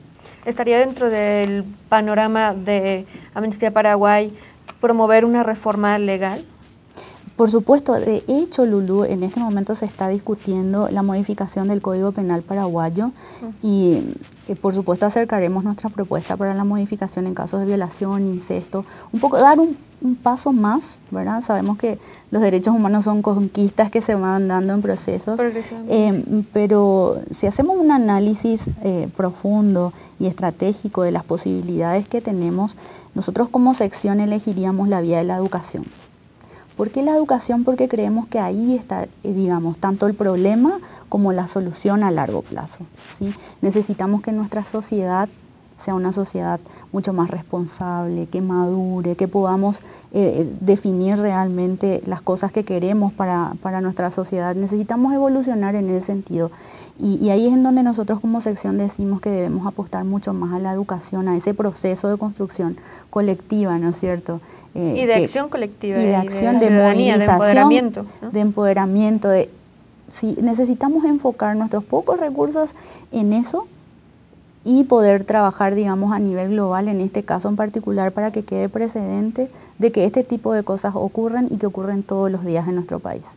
¿Estaría dentro del panorama de Amnistía Paraguay promover una reforma legal? Por supuesto, de hecho, Lulú, en este momento se está discutiendo la modificación del Código Penal paraguayo y por supuesto acercaremos nuestra propuesta para la modificación en casos de violación, incesto, un poco dar un paso más, ¿verdad? Sabemos que los derechos humanos son conquistas que se van dando en procesos, pero si hacemos un análisis profundo y estratégico de las posibilidades que tenemos, nosotros como sección elegiríamos la vía de la educación. ¿Por qué la educación? Porque creemos que ahí está, digamos, tanto el problema como la solución a largo plazo, ¿sí? Necesitamos que nuestra sociedad sea una sociedad mucho más responsable, que madure, que podamos definir realmente las cosas que queremos para nuestra sociedad. Necesitamos evolucionar en ese sentido. Y ahí es en donde nosotros como sección decimos que debemos apostar mucho más a la educación, a ese proceso de construcción colectiva, ¿no es cierto? Y de acción colectiva. Y de acción, de movilización, de empoderamiento. ¿No? De empoderamiento. Sí, necesitamos enfocar nuestros pocos recursos en eso y poder trabajar, digamos, a nivel global, en este caso en particular, para que quede precedente de que este tipo de cosas ocurren y que ocurren todos los días en nuestro país.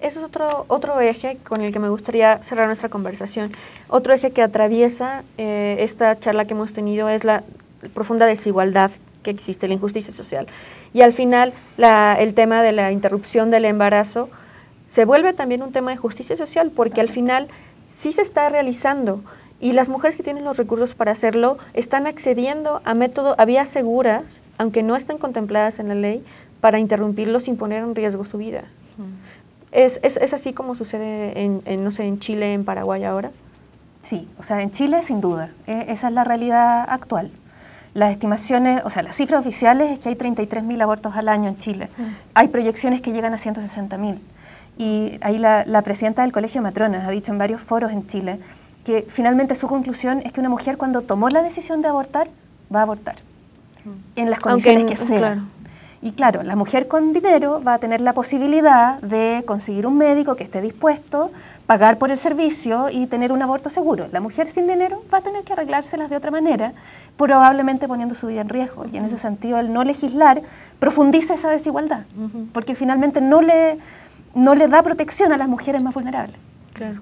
Eso es otro eje con el que me gustaría cerrar nuestra conversación. Otro eje que atraviesa esta charla que hemos tenido es la profunda desigualdad que existe, la injusticia social. Y al final, el tema de la interrupción del embarazo se vuelve también un tema de justicia social, porque al final sí se está realizando y las mujeres que tienen los recursos para hacerlo están accediendo a vías seguras, aunque no estén contempladas en la ley, para interrumpirlo sin poner en riesgo su vida. ¿Es así como sucede no sé, en Chile, en Paraguay ahora? Sí, o sea, en Chile sin duda, esa es la realidad actual. Las estimaciones, o sea, las cifras oficiales es que hay 33.000 abortos al año en Chile. Hay proyecciones que llegan a 160.000. Y ahí la presidenta del Colegio de Matronas ha dicho en varios foros en Chile que finalmente su conclusión es que una mujer cuando tomó la decisión de abortar, va a abortar. En las condiciones que sea. Claro. Y claro, la mujer con dinero va a tener la posibilidad de conseguir un médico que esté dispuesto, pagar por el servicio y tener un aborto seguro. La mujer sin dinero va a tener que arreglárselas de otra manera, probablemente poniendo su vida en riesgo. Y en ese sentido, el no legislar profundiza esa desigualdad, porque finalmente no le da protección a las mujeres más vulnerables. Claro.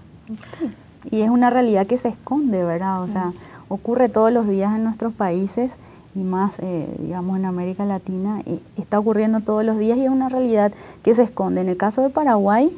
Sí. Y es una realidad que se esconde, ¿verdad? O sea, ocurre todos los días en nuestros países y más, digamos, en América Latina, está ocurriendo todos los días y es una realidad que se esconde. En el caso de Paraguay,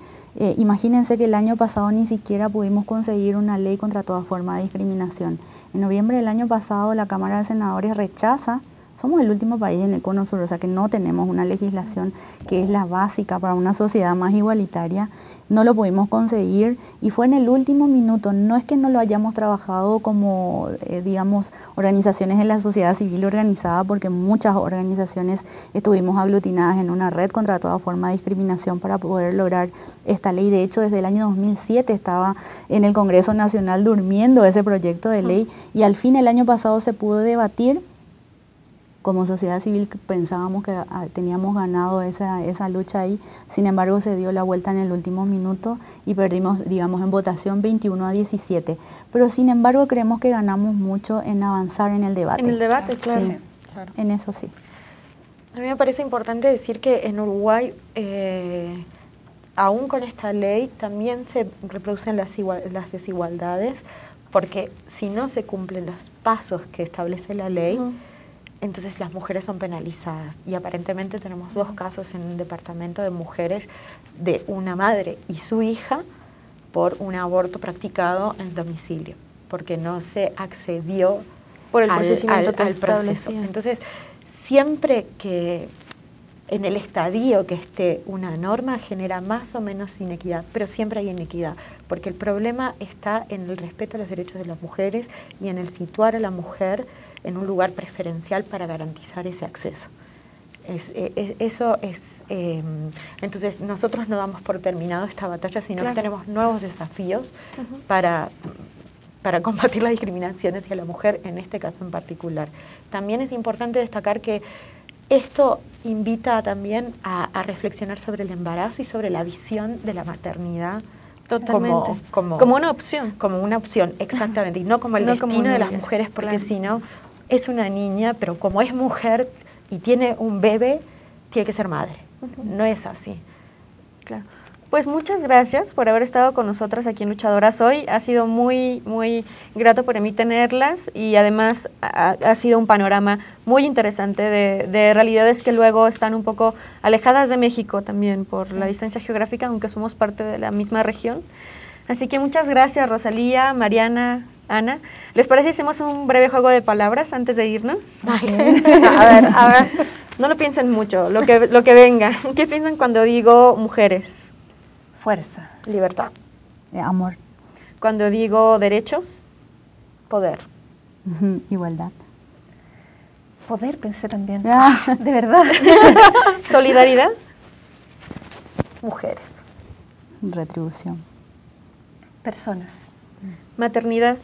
imagínense que el año pasado ni siquiera pudimos conseguir una ley contra toda forma de discriminación. En noviembre del año pasado la Cámara de Senadores rechaza, somos el último país en el Cono Sur, o sea que no tenemos una legislación que es la básica para una sociedad más igualitaria, no lo pudimos conseguir y fue en el último minuto. No es que no lo hayamos trabajado como, digamos, organizaciones de la sociedad civil organizada, porque muchas organizaciones estuvimos aglutinadas en una red contra toda forma de discriminación para poder lograr esta ley. De hecho, desde el año 2007 estaba en el Congreso Nacional durmiendo ese proyecto de ley y al fin el año pasado se pudo debatir. Como sociedad civil pensábamos que teníamos ganado esa lucha ahí, sin embargo se dio la vuelta en el último minuto y perdimos, digamos, en votación 21-17. Pero sin embargo creemos que ganamos mucho en avanzar en el debate. En el debate, claro. Sí, claro. En eso sí. A mí me parece importante decir que en Uruguay, aún con esta ley, también se reproducen las desigualdades, porque si no se cumplen los pasos que establece la ley, entonces las mujeres son penalizadas y aparentemente tenemos 2 casos en un departamento de mujeres de una madre y su hija por un aborto practicado en domicilio, porque no se accedió por el al proceso. Entonces, siempre que en el estadio que esté una norma genera más o menos inequidad, pero siempre hay inequidad, porque el problema está en el respeto a los derechos de las mujeres y en el situar a la mujer en un lugar preferencial para garantizar ese acceso. Eso es, entonces nosotros no damos por terminado esta batalla, sino que tenemos nuevos desafíos para combatir las discriminaciones hacia la mujer, en este caso en particular. También es importante destacar que esto invita también a reflexionar sobre el embarazo y sobre la visión de la maternidad. Totalmente. Como una opción. Como una opción, exactamente, y no como el destino de las mujeres, porque si no, es una niña, pero como es mujer y tiene un bebé, tiene que ser madre. No es así. Claro. Pues muchas gracias por haber estado con nosotras aquí en Luchadoras hoy. Ha sido muy, muy grato para mí tenerlas y además ha sido un panorama muy interesante de realidades que luego están un poco alejadas de México también por la distancia geográfica, aunque somos parte de la misma región. Así que muchas gracias, Rosalía, Mariana, Ana. ¿Les parece si hacemos un breve juego de palabras antes de irnos? A ver, no lo piensen mucho, lo que venga. ¿Qué piensan cuando digo mujeres? Fuerza. Libertad. Amor. Cuando digo derechos, poder. Igualdad. Poder, pensé también. De verdad. Solidaridad. Mujeres. Retribución. Personas. Maternidad.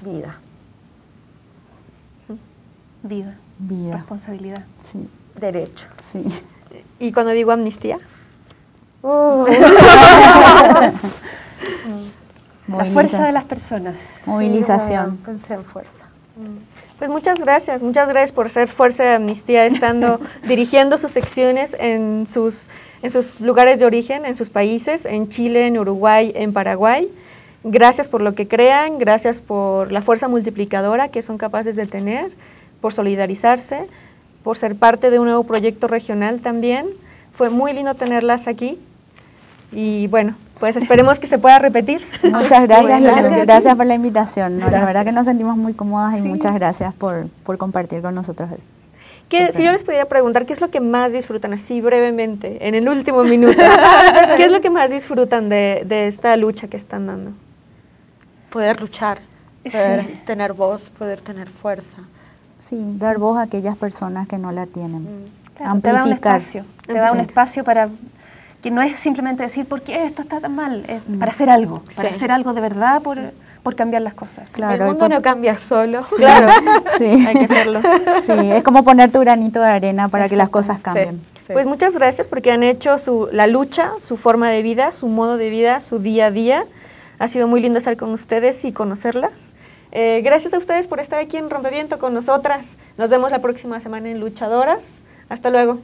Vida. Vida. Vida. Responsabilidad. Sí. Derecho. Sí. ¿Y cuando digo amnistía? La fuerza de las personas. Movilización. Sí, pensé en fuerza. Pues muchas gracias por ser Fuerza de Amnistía, estando dirigiendo sus secciones en sus lugares de origen, en sus países, en Chile, en Uruguay, en Paraguay. Gracias por lo que crean, gracias por la fuerza multiplicadora que son capaces de tener, por solidarizarse, por ser parte de un nuevo proyecto regional también. Fue muy lindo tenerlas aquí y bueno, pues esperemos que se pueda repetir. Muchas gracias, gracias por la invitación. ¿No? La verdad que nos sentimos muy cómodas y muchas gracias por compartir con nosotros. Si yo les pudiera preguntar, ¿qué es lo que más disfrutan, así brevemente, en el último minuto? ¿Qué es lo que más disfrutan de esta lucha que están dando? Poder luchar, poder tener voz, poder tener fuerza. Sí, dar voz a aquellas personas que no la tienen. Claro, amplificar. Te da un espacio para que no es simplemente decir ¿por qué esto está tan mal? Es para hacer algo, para hacer algo de verdad por cambiar las cosas. Claro, el mundo no cambia solo. Sí. Claro, sí. Hay que hacerlo. Sí, es como poner tu granito de arena para que las cosas cambien. Sí. Pues muchas gracias porque han hecho la lucha, su forma de vida, su modo de vida, su día a día. Ha sido muy lindo estar con ustedes y conocerlas. Gracias a ustedes por estar aquí en Rompeviento con nosotras. Nos vemos la próxima semana en Luchadoras. Hasta luego.